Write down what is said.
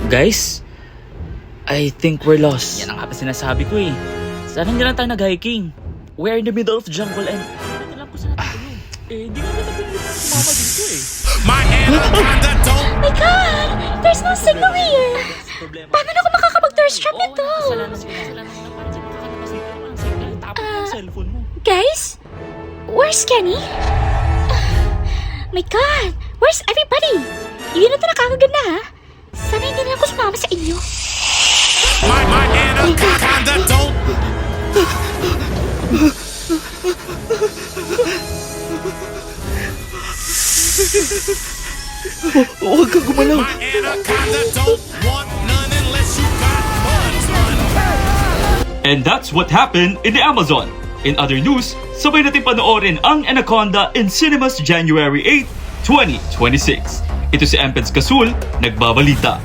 Guys? I think we're lost. Yan ang nga pa sinasabi ko eh. Sana hindi lang tayo nag-hiking. We're in the middle of jungle and hindi alam ko saan natin tulong. Di nga kita pinili ko sumama dito eh. My anaconda don't. My God! There's no signal here! Paano na ako makakapag-thirst trap nito? Cellphone mo. Guys? Where's Kenny? My God! Where's everybody? Hindi na ito nakakaganda ha? Sana hindi na ako sumama sa inyo. My anaconda don't. Huwag kang gumalaw. My anaconda don't want none unless you got buns, son. And that's what happened in the Amazon. In other news, sabay natin panoorin ang Anaconda in cinemas January 8, 2026. Ito si Empeds Kasul, nagbabalita.